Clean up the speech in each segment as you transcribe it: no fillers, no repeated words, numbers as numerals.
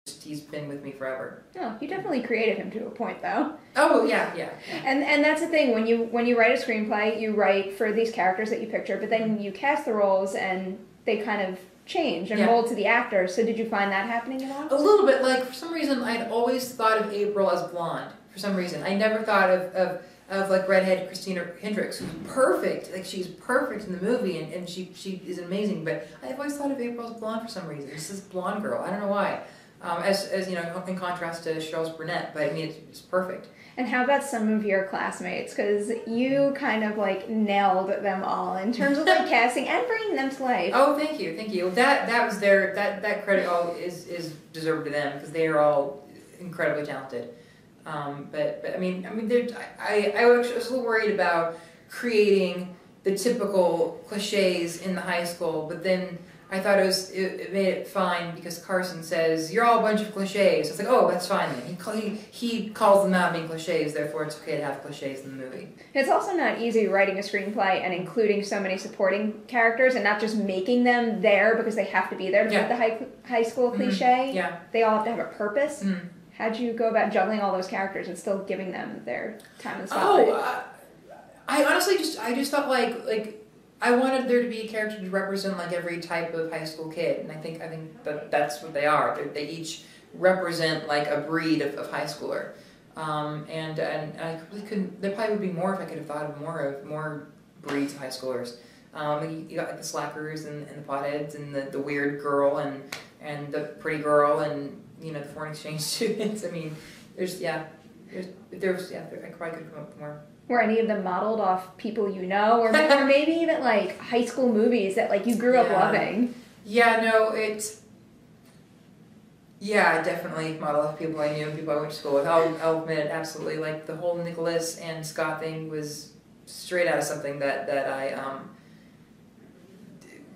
he's been with me forever. Oh, you definitely created him to a point, though. Oh yeah. And that's the thing, when you write a screenplay, you write for these characters that you picture, but then you cast the roles and they kind of change and mold to the actor. So did you find that happening at all? A little bit. Like, for some reason, I'd always thought of April as blonde. For some reason, I never thought of like redhead Christina Hendricks, who's perfect. Like, she's perfect in the movie, and she is amazing. But I've always thought of April as blonde for some reason. It's this blonde girl. I don't know why. As you know, in contrast to Charles Burnett. But I mean, it's perfect. And how about some of your classmates? Because you kind of like nailed them all in terms of like casting and bringing them to life. Oh, thank you. That was that credit all is deserved to them, because they are all incredibly talented. But I mean, I was a little worried about creating the typical cliches in the high school, but then I thought it made it fine, because Carson says, "You're all a bunch of cliches." So it's like, oh, that's fine then. He calls them out being cliches, therefore it's okay to have cliches in the movie. It's also not easy writing a screenplay and including so many supporting characters and not just making them there because they have to be there to make the high school cliche. Yeah. They all have to have a purpose. Mm-hmm. How'd you go about juggling all those characters and still giving them their time in the spotlight? I honestly just thought like I wanted there to be a character to represent like every type of high school kid, and I think that's what they are. They each represent like a breed of high schooler, and I really couldn't. There probably would be more if I could have thought of more breeds of high schoolers. You got like the slackers and the potheads and the weird girl and the pretty girl and the foreign exchange students. I mean, I probably could have come up with more. Were any of them modeled off people you know, or maybe even like high school movies that like you grew up loving? Yeah, no, definitely modeled off people I knew and people I went to school with. I'll admit it, absolutely. Like the whole Nicholas and Scott thing was straight out of something that I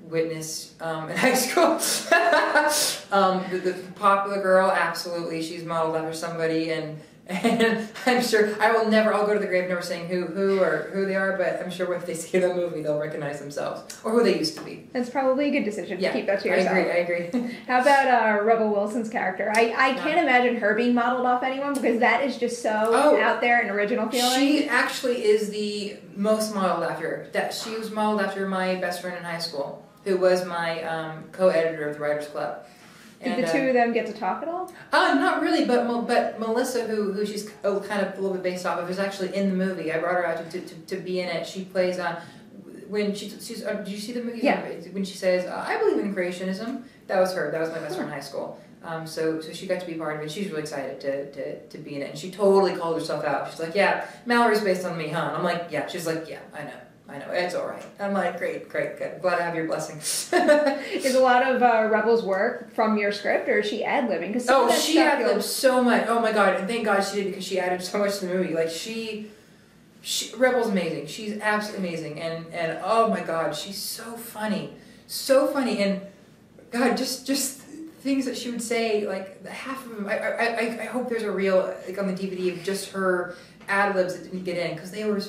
witnessed in high school. The popular girl, absolutely, she's modeled after somebody, and I'm sure I'll go to the grave never saying who they are, but I'm sure if they see the movie they'll recognize themselves or who they used to be. That's probably a good decision to keep that to yourself. I agree. How about Rebel Wilson's character? I can't imagine her being modeled off anyone, because that is just so out there and original feeling. She actually is the most modeled after. She was modeled after my best friend in high school, who was my co-editor of the Writers Club. Did the two of them get to talk at all? Not really, but Melissa, who she's kind of a little bit based off of, is actually in the movie. I brought her out to be in it. She plays when she's. Did you see the movie? Yeah. When she says, "I believe in creationism," that was her. That was my best friend in high school. So she got to be part of it. She's really excited to be in it, and she totally called herself out. She's like, "Yeah, Mallory's based on me, huh?" And I'm like, "Yeah." She's like, "Yeah, I know, it's all right." I'm like, great, good. Glad to have your blessing. Is a lot of Rebel's work from your script, or is she ad-libbing? She ad-libbed so much. Oh my god, and thank God she did, because she added so much to the movie. Like Rebel's amazing. She's absolutely amazing, and oh my god, she's so funny, and God, just things that she would say, like half of them. I hope there's a reel like on the DVD of just her ad-libs that didn't get in, because they were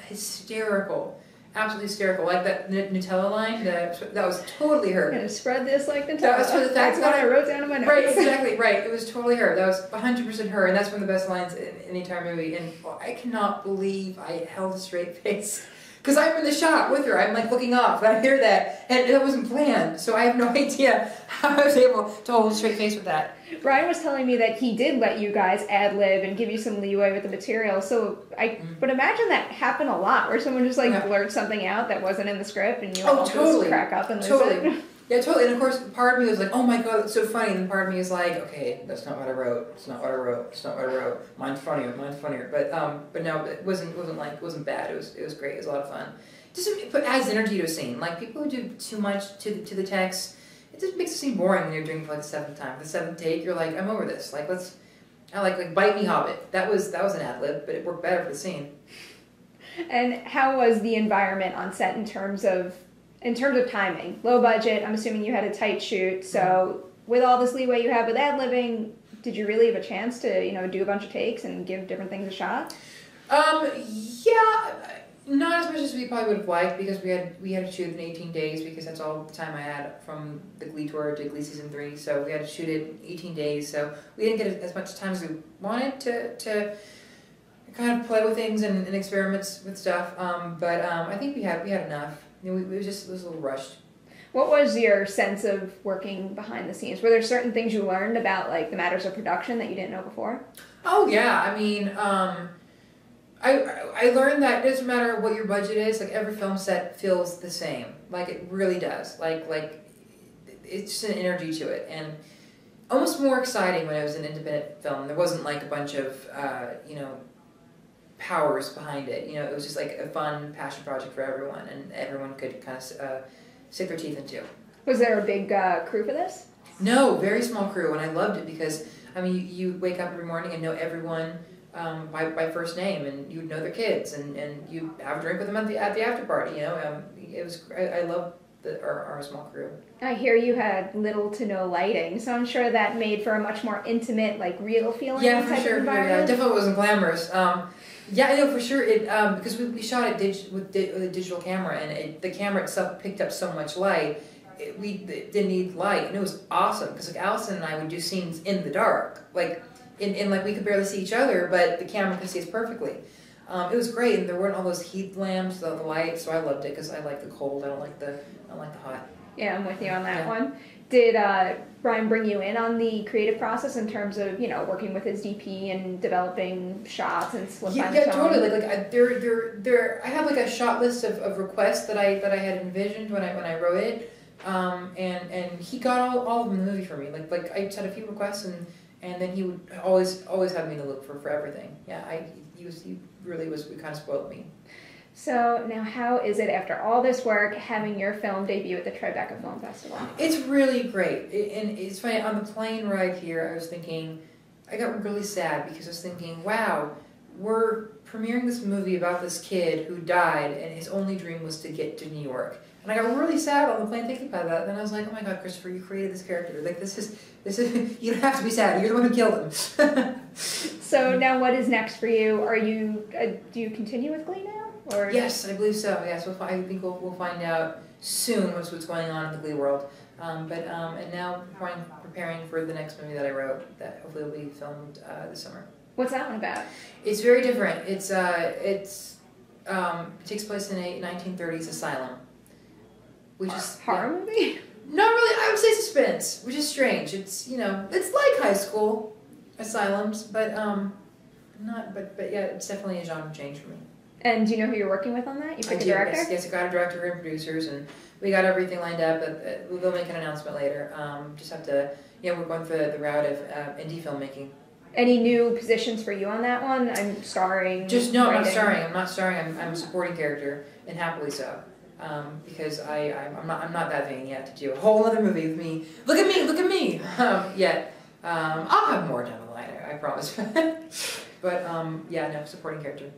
hysterical. Absolutely hysterical, like that Nutella line. That was totally her. I'm gonna spread this like Nutella. That was for the fact That's what I wrote down in my notes. Right, exactly, right. It was totally her. That was 100% her, and that's one of the best lines in the entire movie. And I cannot believe I held a straight face, because I'm in the shot with her. I'm like looking off, and I hear that, and it wasn't planned. So I have no idea how I was able to hold a straight face with that. Ryan was telling me that he did let you guys ad-lib and give you some leeway with the material, so I would imagine that happened a lot, where someone just like blurts something out that wasn't in the script, and you all just crack up and lose it. Yeah, totally. And of course, part of me was like, "Oh my god, that's so funny," and part of me is like, "Okay, that's not what I wrote. It's not what I wrote. It's not what I wrote. Mine's funnier. But no, it wasn't bad. It was great. It was a lot of fun. It adds energy to a scene. Like, people who do too much to the text, it just makes the scene boring when you're doing it for like the seventh time. The seventh take, you're like, "I'm over this. Like, I like Bite Me Hobbit." That was an ad-lib, but it worked better for the scene. And how was the environment on set in terms of timing? Low budget, I'm assuming you had a tight shoot, so with all this leeway you have with ad-libbing, did you really have a chance to, do a bunch of takes and give different things a shot? Yeah, Not as much as we probably would have liked, because we had to shoot in 18 days, because that's all the time I had from the Glee tour to Glee season 3. So we had to shoot it in 18 days. So we didn't get as much time as we wanted to kind of play with things and experiments with stuff. But I think we had enough. You know, it was a little rushed. What was your sense of working behind the scenes? Were there certain things you learned about like the matters of production that you didn't know before? Oh yeah, I mean, I learned that it doesn't matter what your budget is. Like every film set feels the same. Like it really does. Like it's just an energy to it, and almost more exciting when it was an independent film. There wasn't like a bunch of you know, powers behind it. You know, it was just like a fun passion project for everyone, and everyone could kind of sink their teeth into. Was there a big crew for this? No, very small crew, and I loved it because, I mean, you wake up every morning and know everyone by first name, and you know their kids, and you have a drink with them at the after party. You know, it was. I love our small crew. I hear you had little to no lighting, so I'm sure that made for a much more intimate, like real feeling. Yeah, for sure. Yeah, definitely wasn't glamorous. Yeah, I know for sure. It because we shot it with a digital camera, and the camera itself picked up so much light. We didn't need light, and it was awesome because like Allison and I would do scenes in the dark, like like we could barely see each other, but the camera could see us perfectly. It was great, and there weren't all those heat lamps, the lights, so I loved it because I like the cold. I don't like the hot. Yeah, I'm with you on that one. Did Brian bring you in on the creative process in terms of, you know, working with his DP and developing shots and Yeah, totally. I have like a shot list of requests that I had envisioned when I wrote it, and he got all of them in the movie for me. Like I just had a few requests, and then he would always have me to look for everything. Yeah, he really kind of spoiled me. So now, how is it after all this work having your film debut at the Tribeca Film Festival? It's really great, and it's funny. On the plane ride here, I was thinking, I got really sad because I was thinking, wow, we're premiering this movie about this kid who died, and his only dream was to get to New York. And I got really sad on the plane thinking about that. Then I was like, oh my God, Christopher, you created this character. Like this is you don't have to be sad. You're the one who killed him. So now, what is next for you? Are you do you continue with Glee now? Or? Yes, I believe so. Yes, I think we'll find out soon what's going on in the Glee world. And now preparing for the next movie that I wrote that hopefully will be filmed this summer. What's that one about? It's very different. It takes place in a 1930s asylum, which is horror movie. Not really. I would say suspense, which is strange. It's it's like high school asylums, but but yeah, it's definitely a genre change for me. And do you know who you're working with on that? You picked a director? Yes, I got a director and producers, and we got everything lined up. We'll make an announcement later. Just have to, we're going through the route of indie filmmaking. Any new positions for you on that one? I'm starring. I'm not starring. I'm a supporting character, and happily so. Because I'm not that vain yet to do a whole other movie with me. Look at me. Yet. I'll have more down the line. I promise. But supporting character.